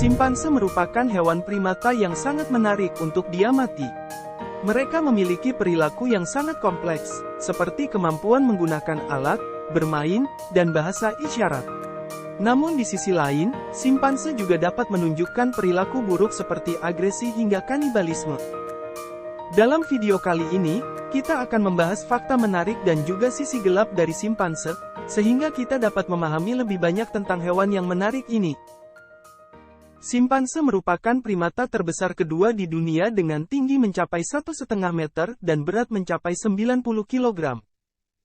Simpanse merupakan hewan primata yang sangat menarik untuk diamati. Mereka memiliki perilaku yang sangat kompleks, seperti kemampuan menggunakan alat, bermain, dan bahasa isyarat. Namun di sisi lain, simpanse juga dapat menunjukkan perilaku buruk seperti agresi hingga kanibalisme. Dalam video kali ini, kita akan membahas fakta menarik dan juga sisi gelap dari simpanse, sehingga kita dapat memahami lebih banyak tentang hewan yang menarik ini. Simpanse merupakan primata terbesar kedua di dunia dengan tinggi mencapai 1,5 meter dan berat mencapai 90 kg.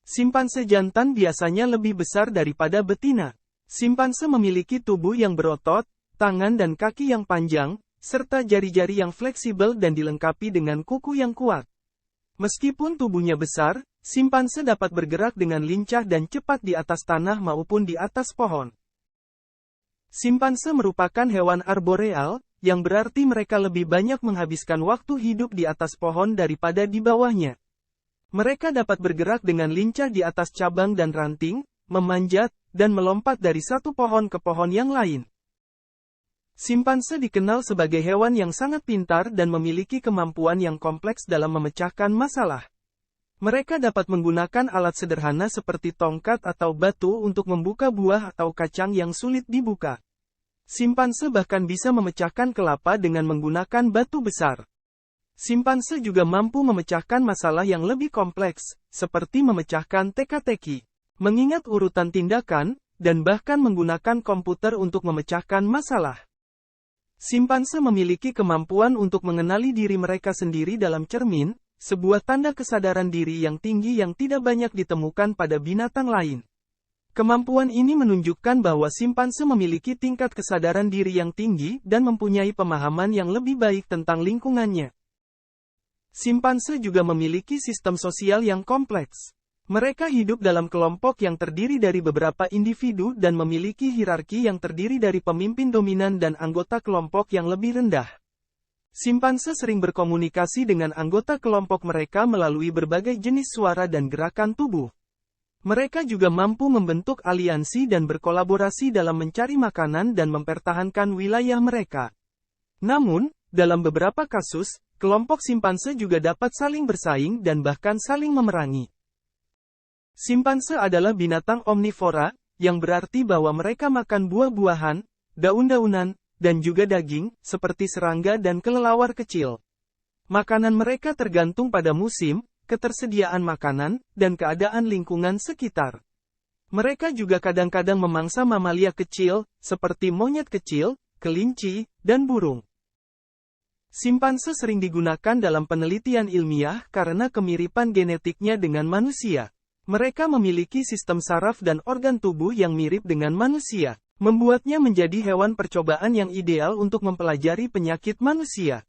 Simpanse jantan biasanya lebih besar daripada betina. Simpanse memiliki tubuh yang berotot, tangan dan kaki yang panjang, serta jari-jari yang fleksibel dan dilengkapi dengan kuku yang kuat. Meskipun tubuhnya besar, simpanse dapat bergerak dengan lincah dan cepat di atas tanah maupun di atas pohon. Simpanse merupakan hewan arboreal, yang berarti mereka lebih banyak menghabiskan waktu hidup di atas pohon daripada di bawahnya. Mereka dapat bergerak dengan lincah di atas cabang dan ranting, memanjat, dan melompat dari satu pohon ke pohon yang lain. Simpanse dikenal sebagai hewan yang sangat pintar dan memiliki kemampuan yang kompleks dalam memecahkan masalah. Mereka dapat menggunakan alat sederhana seperti tongkat atau batu untuk membuka buah atau kacang yang sulit dibuka. Simpanse bahkan bisa memecahkan kelapa dengan menggunakan batu besar. Simpanse juga mampu memecahkan masalah yang lebih kompleks, seperti memecahkan teka-teki, mengingat urutan tindakan, dan bahkan menggunakan komputer untuk memecahkan masalah. Simpanse memiliki kemampuan untuk mengenali diri mereka sendiri dalam cermin, sebuah tanda kesadaran diri yang tinggi yang tidak banyak ditemukan pada binatang lain. Kemampuan ini menunjukkan bahwa simpanse memiliki tingkat kesadaran diri yang tinggi dan mempunyai pemahaman yang lebih baik tentang lingkungannya. Simpanse juga memiliki sistem sosial yang kompleks. Mereka hidup dalam kelompok yang terdiri dari beberapa individu dan memiliki hierarki yang terdiri dari pemimpin dominan dan anggota kelompok yang lebih rendah. Simpanse sering berkomunikasi dengan anggota kelompok mereka melalui berbagai jenis suara dan gerakan tubuh. Mereka juga mampu membentuk aliansi dan berkolaborasi dalam mencari makanan dan mempertahankan wilayah mereka. Namun, dalam beberapa kasus, kelompok simpanse juga dapat saling bersaing dan bahkan saling memerangi. Simpanse adalah binatang omnivora, yang berarti bahwa mereka makan buah-buahan, daun-daunan, dan juga daging, seperti serangga dan kelelawar kecil. Makanan mereka tergantung pada musim, ketersediaan makanan, dan keadaan lingkungan sekitar. Mereka juga kadang-kadang memangsa mamalia kecil, seperti monyet kecil, kelinci, dan burung. Simpanse sering digunakan dalam penelitian ilmiah karena kemiripan genetiknya dengan manusia. Mereka memiliki sistem saraf dan organ tubuh yang mirip dengan manusia, membuatnya menjadi hewan percobaan yang ideal untuk mempelajari penyakit manusia.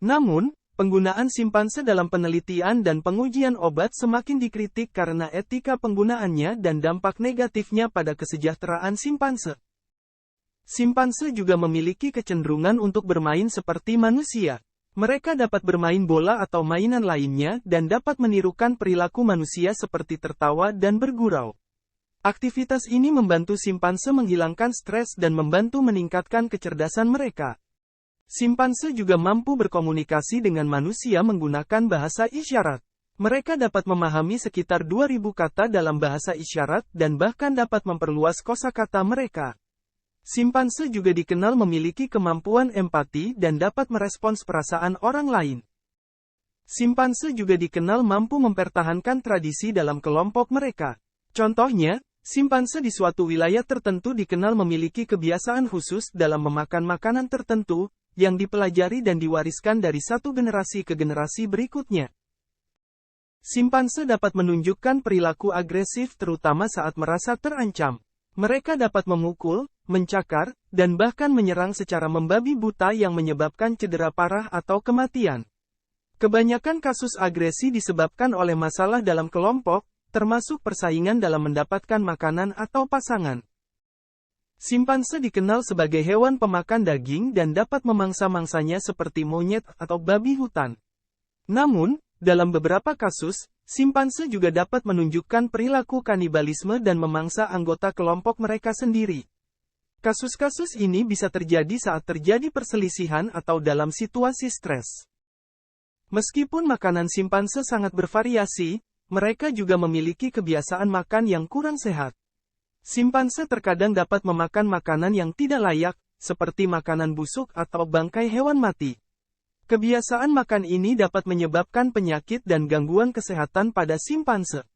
Namun, penggunaan simpanse dalam penelitian dan pengujian obat semakin dikritik karena etika penggunaannya dan dampak negatifnya pada kesejahteraan simpanse. Simpanse juga memiliki kecenderungan untuk bermain seperti manusia. Mereka dapat bermain bola atau mainan lainnya dan dapat menirukan perilaku manusia seperti tertawa dan bergurau. Aktivitas ini membantu simpanse menghilangkan stres dan membantu meningkatkan kecerdasan mereka. Simpanse juga mampu berkomunikasi dengan manusia menggunakan bahasa isyarat. Mereka dapat memahami sekitar 2.000 kata dalam bahasa isyarat dan bahkan dapat memperluas kosakata mereka. Simpanse juga dikenal memiliki kemampuan empati dan dapat merespons perasaan orang lain. Simpanse juga dikenal mampu mempertahankan tradisi dalam kelompok mereka. Contohnya, simpanse di suatu wilayah tertentu dikenal memiliki kebiasaan khusus dalam memakan makanan tertentu, yang dipelajari dan diwariskan dari satu generasi ke generasi berikutnya. Simpanse dapat menunjukkan perilaku agresif terutama saat merasa terancam. Mereka dapat memukul, mencakar, dan bahkan menyerang secara membabi buta yang menyebabkan cedera parah atau kematian. Kebanyakan kasus agresi disebabkan oleh masalah dalam kelompok, termasuk persaingan dalam mendapatkan makanan atau pasangan. Simpanse dikenal sebagai hewan pemakan daging dan dapat memangsa-mangsanya seperti monyet atau babi hutan. Namun, dalam beberapa kasus, simpanse juga dapat menunjukkan perilaku kanibalisme dan memangsa anggota kelompok mereka sendiri. Kasus-kasus ini bisa terjadi saat terjadi perselisihan atau dalam situasi stres. Meskipun makanan simpanse sangat bervariasi, mereka juga memiliki kebiasaan makan yang kurang sehat. Simpanse terkadang dapat memakan makanan yang tidak layak, seperti makanan busuk atau bangkai hewan mati. Kebiasaan makan ini dapat menyebabkan penyakit dan gangguan kesehatan pada simpanse.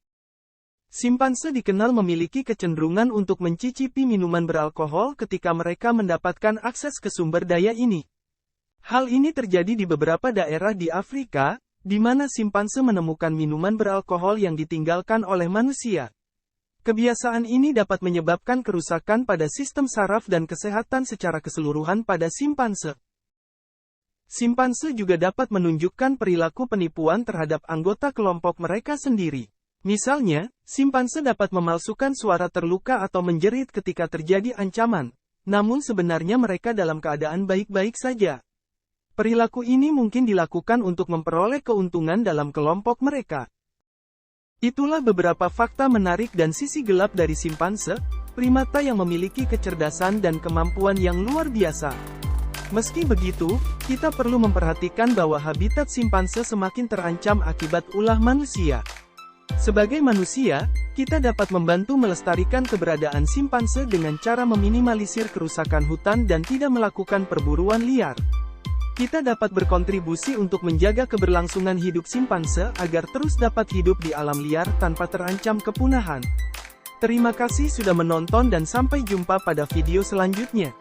Simpanse dikenal memiliki kecenderungan untuk mencicipi minuman beralkohol ketika mereka mendapatkan akses ke sumber daya ini. Hal ini terjadi di beberapa daerah di Afrika, di mana simpanse menemukan minuman beralkohol yang ditinggalkan oleh manusia. Kebiasaan ini dapat menyebabkan kerusakan pada sistem saraf dan kesehatan secara keseluruhan pada simpanse. Simpanse juga dapat menunjukkan perilaku penipuan terhadap anggota kelompok mereka sendiri. Misalnya, simpanse dapat memalsukan suara terluka atau menjerit ketika terjadi ancaman, namun sebenarnya mereka dalam keadaan baik-baik saja. Perilaku ini mungkin dilakukan untuk memperoleh keuntungan dalam kelompok mereka. Itulah beberapa fakta menarik dan sisi gelap dari simpanse, primata yang memiliki kecerdasan dan kemampuan yang luar biasa. Meski begitu, kita perlu memperhatikan bahwa habitat simpanse semakin terancam akibat ulah manusia. Sebagai manusia, kita dapat membantu melestarikan keberadaan simpanse dengan cara meminimalisir kerusakan hutan dan tidak melakukan perburuan liar. Kita dapat berkontribusi untuk menjaga keberlangsungan hidup simpanse agar terus dapat hidup di alam liar tanpa terancam kepunahan. Terima kasih sudah menonton dan sampai jumpa pada video selanjutnya.